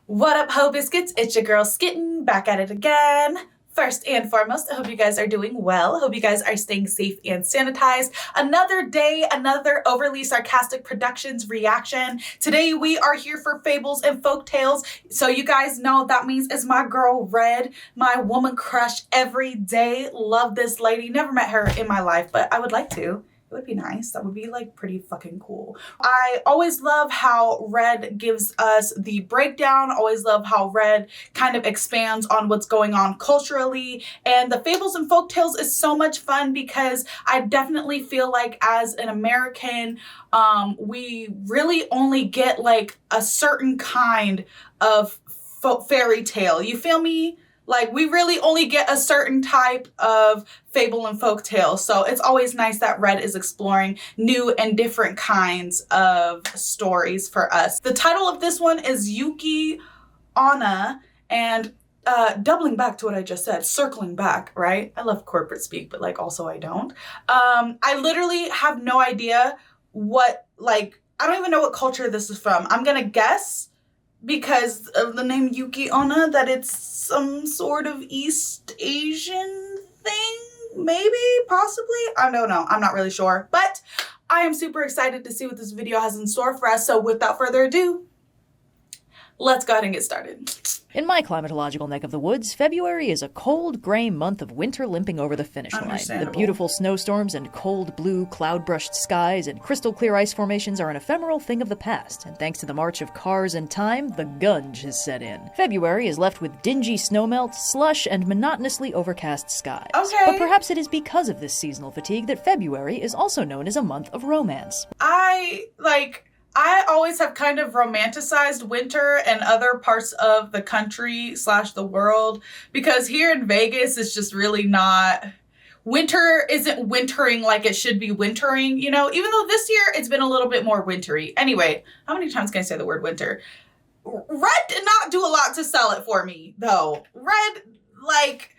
What up, Ho Biscuits? It's your girl Skitten, back at it again. First and foremost, I hope you guys are doing well. Hope you guys are staying safe and sanitized. Another day, another overly sarcastic productions reaction. Today we are here for Fables and Folktales. So you guys know that means it's my girl Red, my woman crush every day. Love this lady. Never met her in my life, but I would like to. It would be nice. That would be like pretty fucking cool. I always love how Red gives us the breakdown. Always love how Red kind of expands on what's going on culturally. And the Fables and Folktales is so much fun because I definitely feel like as an American, we really only get like a certain kind of fairy tale. You feel me? Like, we really only get a certain type of fable and folktale. So it's always nice that Red is exploring new and different kinds of stories for us. The title of this one is Yuki-Onna, and doubling back to what I just said, circling back, right? I love corporate speak, but like also I don't. I literally have no idea what, like, I don't even know what culture this is from. I'm gonna guess, because of the name Yuki-Onna, that it's some sort of East Asian thing, maybe, possibly. I don't know, I'm not really sure, but I am super excited to see what this video has in store for us. So without further ado, let's go ahead and get started. In my climatological neck of the woods, February is a cold, gray month of winter limping over the finish line. The beautiful snowstorms and cold blue, cloud-brushed skies and crystal-clear ice formations are an ephemeral thing of the past, and thanks to the march of cars and time, the gunge has set in. February is left with dingy snowmelt, slush, and monotonously overcast skies. Okay. But perhaps it is because of this seasonal fatigue that February is also known as a month of romance. I always have kind of romanticized winter and other parts of the country / the world, because here in Vegas it's just really not, winter isn't wintering like it should be wintering, you know, even though this year it's been a little bit more wintry. Anyway, how many times can I say the word winter? Red did not do a lot to sell it for me though. Red, like,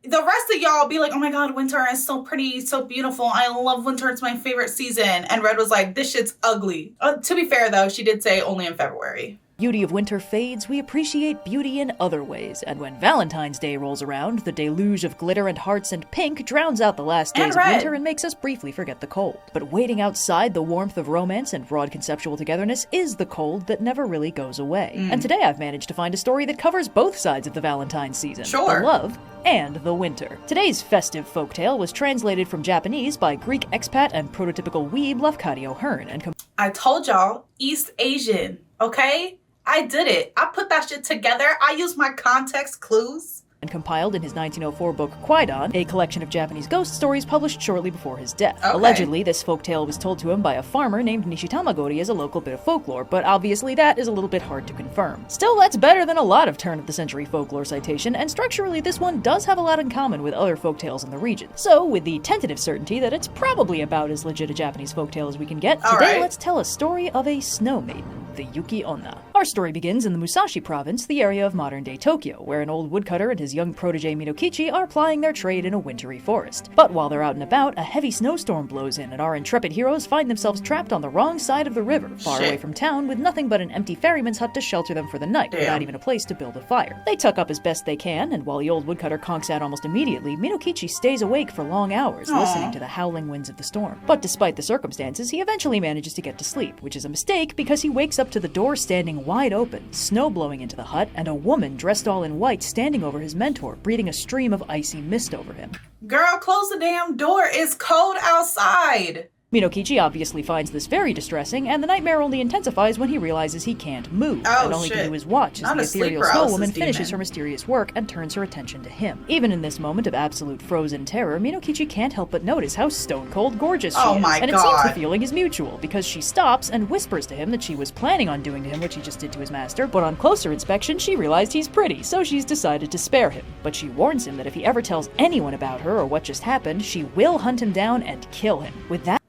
the rest of y'all be like, oh my god, winter is so pretty, so beautiful. I love winter. It's my favorite season. And Red was like, this shit's ugly. To be fair, though, she did say only in February. Beauty of winter fades, we appreciate beauty in other ways, and when Valentine's Day rolls around, the deluge of glitter and hearts and pink drowns out the last days of winter and makes us briefly forget the cold. But waiting outside the warmth of romance and broad conceptual togetherness is the cold that never really goes away. And today I've managed to find a story that covers both sides of the Valentine's season. Sure. The love and the winter. Today's festive folktale was translated from Japanese by Greek expat and prototypical weeb Lafcadio O'Hearn and I told y'all, East Asian, okay? I did it. I put that shit together. I used my context clues. compiled in his 1904 book Kwaidan, a collection of Japanese ghost stories published shortly before his death. Okay. Allegedly, this folktale was told to him by a farmer named Nishitamagori as a local bit of folklore, but obviously that is a little bit hard to confirm. Still, that's better than a lot of turn-of-the-century folklore citation, and structurally this one does have a lot in common with other folktales in the region. So, with the tentative certainty that it's probably about as legit a Japanese folktale as we can get, today let's tell a story of a snow maiden, the Yuki-Onna. Our story begins in the Musashi province, the area of modern-day Tokyo, where an old woodcutter and his young protege Minokichi are plying their trade in a wintry forest. But while they're out and about, a heavy snowstorm blows in and our intrepid heroes find themselves trapped on the wrong side of the river, far away from town, with nothing but an empty ferryman's hut to shelter them for the night, without even a place to build a fire. They tuck up as best they can, and while the old woodcutter conks out almost immediately, Minokichi stays awake for long hours, listening to the howling winds of the storm. But despite the circumstances, he eventually manages to get to sleep, which is a mistake because he wakes up to the door standing wide open, snow blowing into the hut, and a woman dressed all in white standing over his mentor, breathing a stream of icy mist over him. Girl, close the damn door. It's cold outside. Minokichi obviously finds this very distressing, and the nightmare only intensifies when he realizes he can't move, and all he can do is watch as the ethereal snow woman finishes her mysterious work and turns her attention to him. Even in this moment of absolute frozen terror, Minokichi can't help but notice how stone-cold gorgeous she is, and it seems the feeling is mutual, because she stops and whispers to him that she was planning on doing to him what she just did to his master, but on closer inspection she realized he's pretty, so she's decided to spare him. But she warns him that if he ever tells anyone about her or what just happened, she will hunt him down and kill him. With that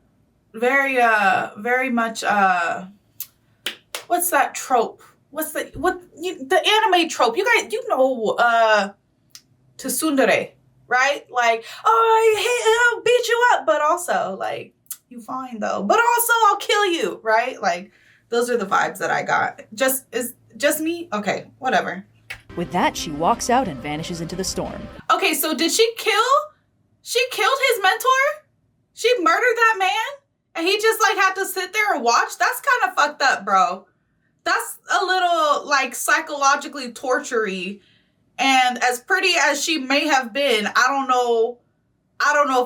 very much, what's that trope? The anime trope? You guys, you know, tsundere, right? Like, oh, I'll beat you up, but also, like, you fine though, but also I'll kill you, right? Like, those are the vibes that I got. Just, is just me? Okay, whatever. With that, she walks out and vanishes into the storm. Okay, so did she killed his mentor? She murdered that man? And he just like had to sit there and watch? That's kind of fucked up, bro. That's a little like psychologically torture-y. And as pretty as she may have been, I don't know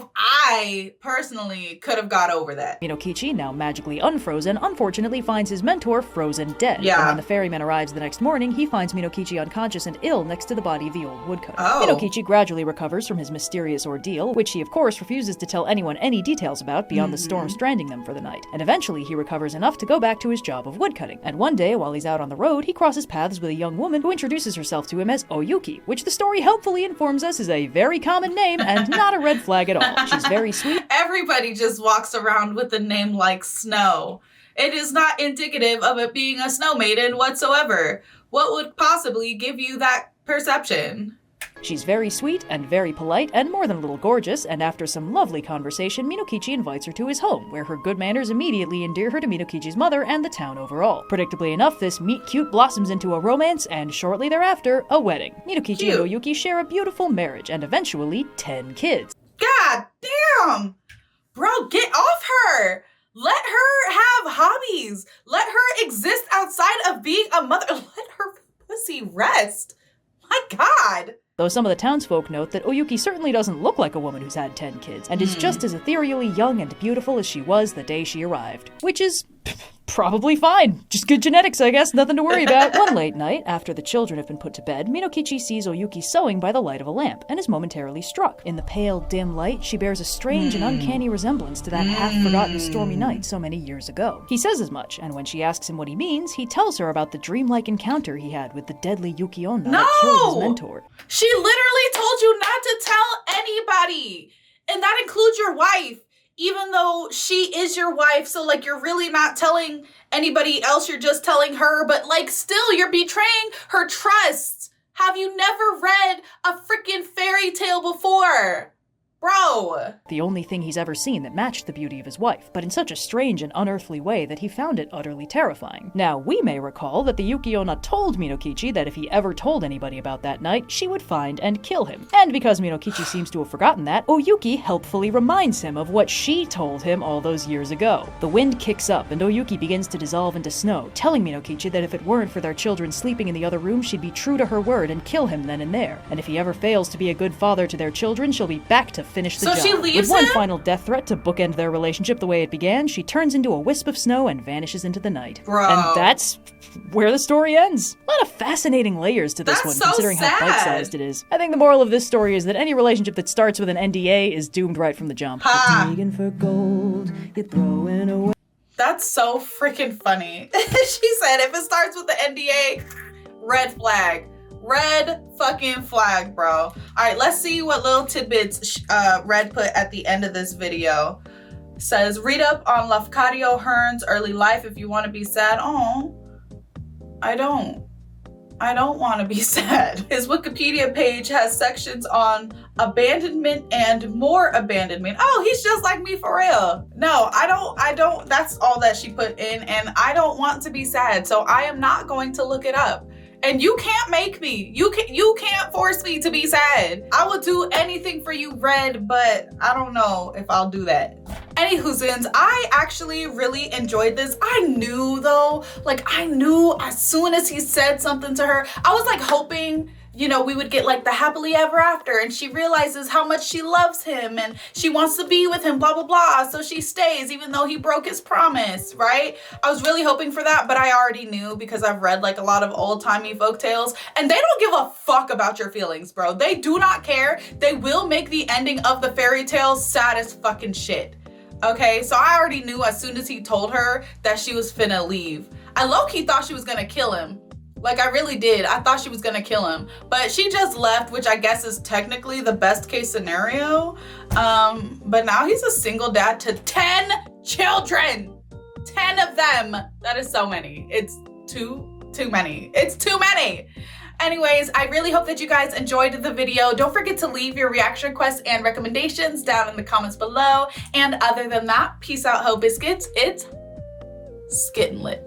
if I personally could have got over that. Minokichi, now magically unfrozen, unfortunately finds his mentor frozen dead. Yeah. And when the ferryman arrives the next morning, he finds Minokichi unconscious and ill next to the body of the old woodcutter. Oh. Minokichi gradually recovers from his mysterious ordeal, which he of course refuses to tell anyone any details about beyond the storm stranding them for the night. And eventually he recovers enough to go back to his job of woodcutting. And one day, while he's out on the road, he crosses paths with a young woman who introduces herself to him as Oyuki, which the story helpfully informs us is a very common name and not a red flag at all. She's very sweet. Everybody just walks around with a name like Snow. It is not indicative of it being a snow maiden whatsoever. What would possibly give you that perception? She's very sweet and very polite and more than a little gorgeous, and after some lovely conversation, Minokichi invites her to his home, where her good manners immediately endear her to Minokichi's mother and the town overall. Predictably enough, this meet-cute blossoms into a romance, and shortly thereafter, a wedding. Minokichi and Oyuki share a beautiful marriage, and eventually, 10 kids. God damn! Bro, get off her! Let her have hobbies. Let her exist outside of being a mother. Let her pussy rest. My God. Though some of the townsfolk note that Oyuki certainly doesn't look like a woman who's had 10 kids, and is just as ethereally young and beautiful as she was the day she arrived. Which is probably fine. Just good genetics, I guess. Nothing to worry about. One late night, after the children have been put to bed, Minokichi sees Oyuki sewing by the light of a lamp, and is momentarily struck. In the pale, dim light, she bears a strange and uncanny resemblance to that half-forgotten stormy night so many years ago. He says as much, and when she asks him what he means, he tells her about the dreamlike encounter he had with the deadly Yuki-Onna that killed his mentor. She literally told you not to tell anybody! And that includes your wife! Even though she is your wife, so like you're really not telling anybody else, you're just telling her, but like still you're betraying her trust. Have you never read a freaking fairy tale before? Bro. The only thing he's ever seen that matched the beauty of his wife, but in such a strange and unearthly way that he found it utterly terrifying. Now, we may recall that the Yuki-Onna told Minokichi that if he ever told anybody about that night, she would find and kill him. And because Minokichi seems to have forgotten that, Oyuki helpfully reminds him of what she told him all those years ago. The wind kicks up, and Oyuki begins to dissolve into snow, telling Minokichi that if it weren't for their children sleeping in the other room, she'd be true to her word and kill him then and there. And if he ever fails to be a good father to their children, she'll be back to finish the job. She leaves With one him? final death threat to bookend their relationship the way it began, she turns into a wisp of snow and vanishes into the night. Bro. And that's where the story ends. A lot of fascinating layers to this That's one, so considering sad. how bite-sized it is. I think the moral of this story is that any relationship that starts with an NDA is doomed right from the jump. Digging for gold, you're throwing away. That's so freaking funny. She said if it starts with the NDA, red flag. Red fucking flag, bro. All right, let's see what little tidbits Red put at the end of this video. Says, read up on Lafcadio Hearn's early life if you want to be sad. Oh, I don't want to be sad. His Wikipedia page has sections on abandonment and more abandonment. Oh, he's just like me for real. No, I don't. That's all that she put in, and I don't want to be sad, so I am not going to look it up. And you can't make me. You can't force me to be sad. I will do anything for you, Red, but I don't know if I'll do that. Anywhoozins, I actually really enjoyed this. I knew though, like I knew as soon as he said something to her, I was like hoping, you know, we would get like the happily ever after, and she realizes how much she loves him and she wants to be with him, blah, blah, blah. So she stays even though he broke his promise, right? I was really hoping for that, but I already knew because I've read like a lot of old timey folk tales, and they don't give a fuck about your feelings, bro. They do not care. They will make the ending of the fairy tale sad as fucking shit. Okay, so I already knew as soon as he told her that she was finna leave. I low-key thought she was gonna kill him. Like, I really did. I thought she was gonna kill him. But she just left, which I guess is technically the best case scenario. But now he's a single dad to 10 children. 10 of them. That is so many. It's too many. It's too many. Anyways, I really hope that you guys enjoyed the video. Don't forget to leave your reaction requests and recommendations down in the comments below. And other than that, peace out, Ho Biscuits. It's Skittenlit.